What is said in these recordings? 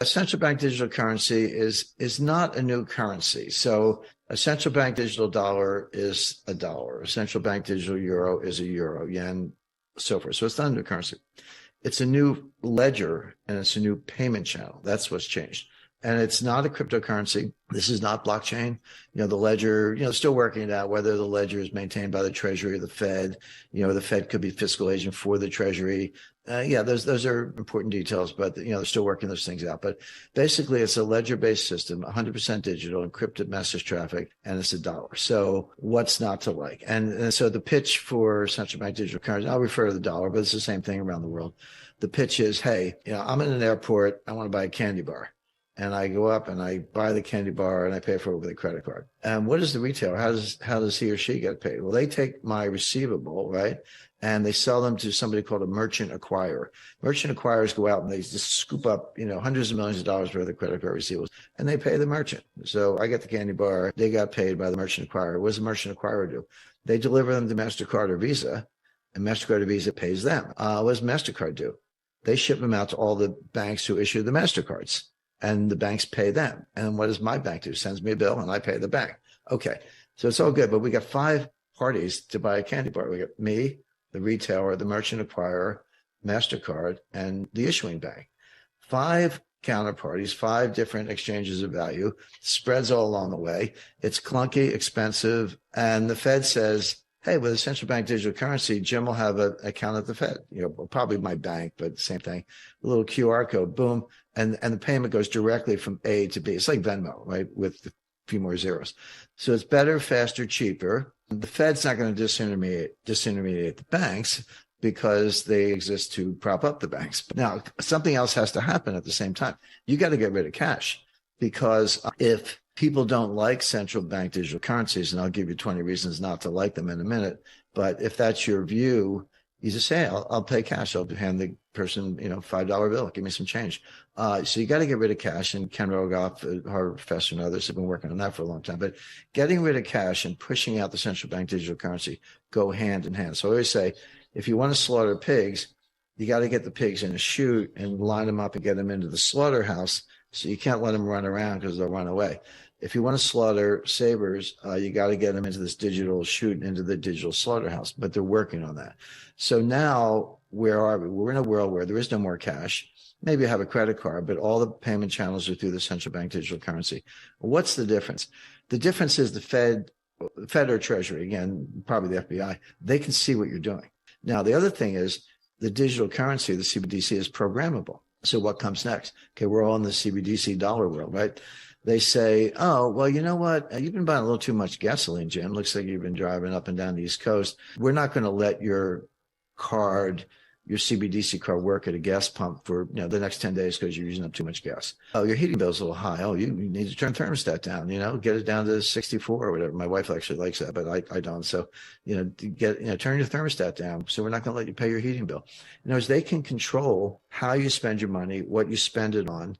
A central bank digital currency is not a new currency. So a central bank digital dollar is a dollar. A central bank digital euro is a euro, yen, so forth. So it's not a new currency. It's a new ledger and it's a new payment channel. That's what's changed. And it's not a cryptocurrency. This is not blockchain. The ledger, still working it out whether the ledger is maintained by the Treasury or the Fed. The Fed could be fiscal agent for the Treasury. Those are important details, but they're still working those things out. But basically, it's a ledger-based system, 100% digital, encrypted message traffic, and it's a dollar. So what's not to like? And so the pitch for central bank digital currency, I'll refer to the dollar, but it's the same thing around the world. The pitch is, hey, I'm in an airport, I want to buy a candy bar. And I go up and I buy the candy bar and I pay for it with a credit card. And what is the retailer? How does he or she get paid? Well, they take my receivable, right? And they sell them to somebody called a merchant acquirer. Merchant acquirers go out and they just scoop up, hundreds of millions of dollars worth of credit card receivables, and they pay the merchant. So I get the candy bar. They got paid by the merchant acquirer. What does the merchant acquirer do? They deliver them to MasterCard or Visa, and MasterCard or Visa pays them. What does MasterCard do? They ship them out to all the banks who issue the MasterCards. And the banks pay them. And what does my bank do? Sends me a bill and I pay the bank. Okay. So it's all good. But we got 5 parties to buy a candy bar. We got me, the retailer, the merchant acquirer, MasterCard, and the issuing bank. 5 counterparties, 5 different exchanges of value, spreads all along the way. It's clunky, expensive. And the Fed says, hey, with a central bank digital currency, Jim will have an account at the Fed, probably my bank, but same thing, a little QR code, boom. And the payment goes directly from A to B. It's like Venmo, right? With a few more zeros. So it's better, faster, cheaper. The Fed's not going to disintermediate the banks because they exist to prop up the banks. Now, something else has to happen at the same time. You got to get rid of cash, because if people don't like central bank digital currencies, and I'll give you 20 reasons not to like them in a minute, but if that's your view, you just say, I'll pay cash. I'll hand the person, $5 bill. Give me some change. So you got to get rid of cash. And Ken Rogoff, a Harvard professor, and others have been working on that for a long time. But getting rid of cash and pushing out the central bank digital currency go hand in hand. So I always say, if you want to slaughter pigs, you got to get the pigs in a chute and line them up and get them into the slaughterhouse. So you can't let them run around because they'll run away. If you want to slaughter sabers, you got to get them into this digital chute, into the digital slaughterhouse, but they're working on that. So now, where are we? We're in a world where there is no more cash. Maybe you have a credit card, but all the payment channels are through the central bank digital currency. What's the difference? The difference is the Fed or Treasury, again, probably the FBI, they can see what you're doing. Now, the other thing is the digital currency, the CBDC, is programmable. So what comes next? Okay, we're all in the CBDC dollar world, right? They say, oh, well, you know what? You've been buying a little too much gasoline, Jim. Looks like you've been driving up and down the East Coast. We're not going to let your CBDC card work at a gas pump for the next 10 days because you're using up too much gas. Oh, your heating bill's a little high. Oh, you need to turn thermostat down, get it down to 64 or whatever. My wife actually likes that, but I don't. So, turn your thermostat down. So we're not going to let you pay your heating bill. In other words, they can control how you spend your money, what you spend it on.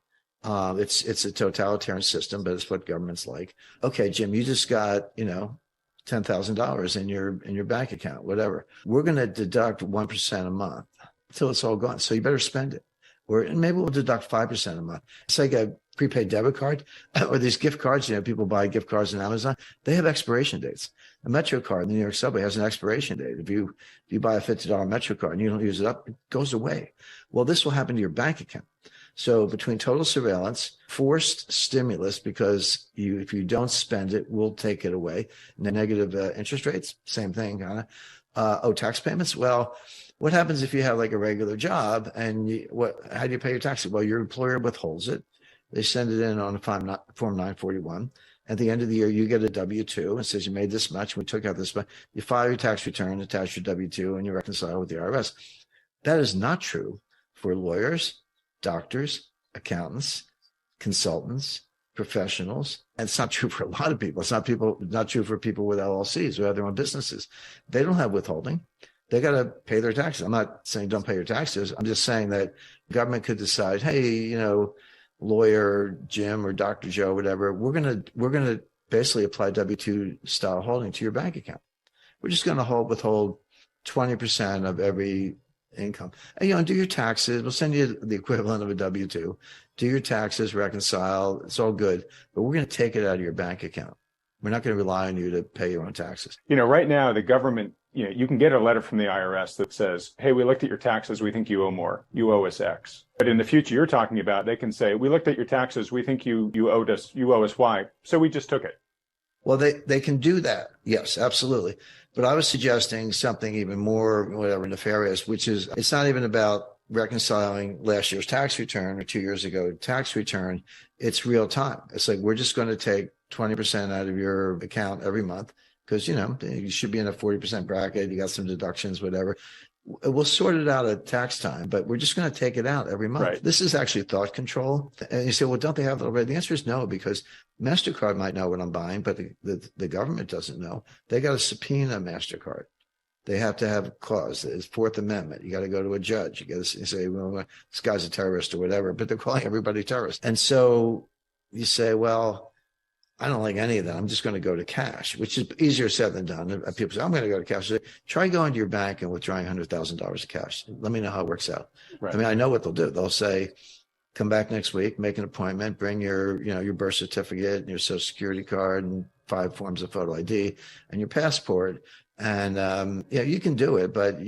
It's a totalitarian system, but it's what government's like. Okay, Jim, you just got, $10,000 in your bank account, whatever. We're going to deduct 1% a month until it's all gone. So you better spend it. Or maybe we'll deduct 5% a month. It's like a prepaid debit card or these gift cards. People buy gift cards on Amazon. They have expiration dates. A Metro card in the New York subway has an expiration date. If you buy a $50 Metro card and you don't use it up, it goes away. Well, this will happen to your bank account. So between total surveillance, forced stimulus, because if you don't spend it, we'll take it away. Negative interest rates, same thing. Tax payments. Well, what happens if you have like a regular job and how do you pay your taxes? Well, your employer withholds it. They send it in on a Form 941. At the end of the year, you get a W-2 and says you made this much. We took out this much. You file your tax return, attach your W-2, and you reconcile with the IRS. That is not true for lawyers, doctors, accountants, consultants, professionals. And it's not true for a lot of people. It's not true for people with LLCs who have their own businesses. They don't have withholding. They got to pay their taxes. I'm not saying don't pay your taxes. I'm just saying that government could decide, hey, lawyer Jim or Dr. Joe, whatever, we're going to basically apply W-2 style holding to your bank account. We're just going to withhold 20% of every income. And, do your taxes. We'll send you the equivalent of a W-2. do your taxes, reconcile. It's all good, but we're going to take it out of your bank account. We're not going to rely on you to pay your own taxes. Right now, the government, you can get a letter from the IRS that says, hey, we looked at your taxes. We think you owe more. You owe us X. But in the future you're talking about, they can say, we looked at your taxes. We think you owe us Y. So we just took it. Well, they can do that. Yes, absolutely. But I was suggesting something even more, nefarious, which is it's not even about reconciling last year's tax return or 2 years ago tax return. It's real time. It's like, we're just going to take 20% out of your account every month because, you should be in a 40% bracket. You got some deductions, whatever. We'll sort it out at tax time, but we're just going to take it out every month. Right. This is actually thought control. And you say, well, don't they have it already? The answer is no, because MasterCard might know what I'm buying, but the government doesn't know. They got to subpoena MasterCard. They have to have a clause. It's Fourth Amendment. You got to go to a judge. You got to say, well, this guy's a terrorist or whatever, but they're calling everybody terrorist. And so you say, well, I don't like any of that. I'm just going to go to cash, which is easier said than done. People say, I'm going to go to cash. Try going to your bank and withdrawing $100,000 of cash. Let me know how it works out. Right. I mean, I know what they'll do. They'll say, come back next week, make an appointment, bring your birth certificate and your social security card and 5 forms of photo ID and your passport. And you can do it, but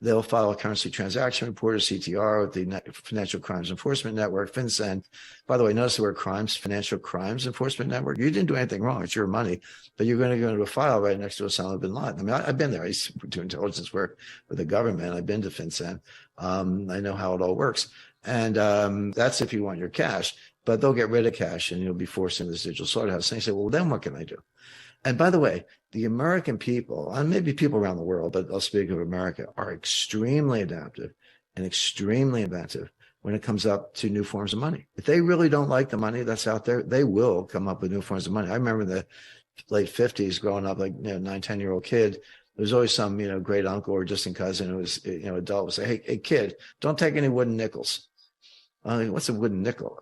they'll file a currency transaction report or CTR with the Financial Crimes Enforcement Network, FinCEN. By the way, notice the word crimes, Financial Crimes Enforcement Network. You didn't do anything wrong. It's your money, but you're going to go into a file right next to Osama bin Laden. I mean, I've been there. I used to do intelligence work with the government. I've been to FinCEN. I know how it all works. And that's if you want your cash, but they'll get rid of cash and you'll be forced into this digital slaughterhouse. And you say, well, then what can I do? And by the way, the American people, and maybe people around the world, but I'll speak of America, are extremely adaptive and extremely inventive when it comes up to new forms of money. If they really don't like the money that's out there, they will come up with new forms of money. I remember in the late 50s growing up, like 9, 10-year-old kid, there was always some, great uncle or distant cousin who was, adult would say, hey, kid, don't take any wooden nickels. What's a wooden nickel?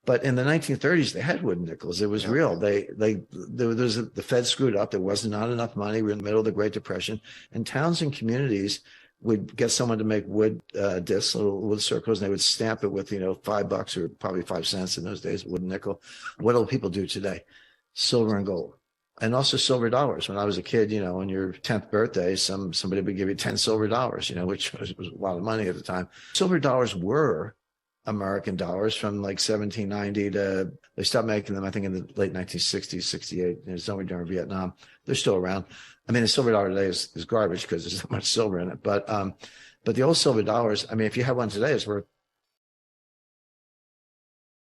But in the 1930s, they had wooden nickels. It was real. The Fed screwed up. There was not enough money. We were in the middle of the Great Depression, and towns and communities would get someone to make wood discs, little wood circles, and they would stamp it with, $5 or probably 5 cents in those days, wooden nickel. What do people do today? Silver and gold. And also silver dollars. When I was a kid, on your 10th birthday, somebody would give you 10 silver dollars, which was a lot of money at the time. Silver dollars were American dollars from like 1790 to, they stopped making them, I think, in the late 1960s, 68, somewhere during Vietnam. They're still around. I mean, the silver dollar today is garbage because there's so much silver in it. But the old silver dollars, I mean, if you have one today, it's worth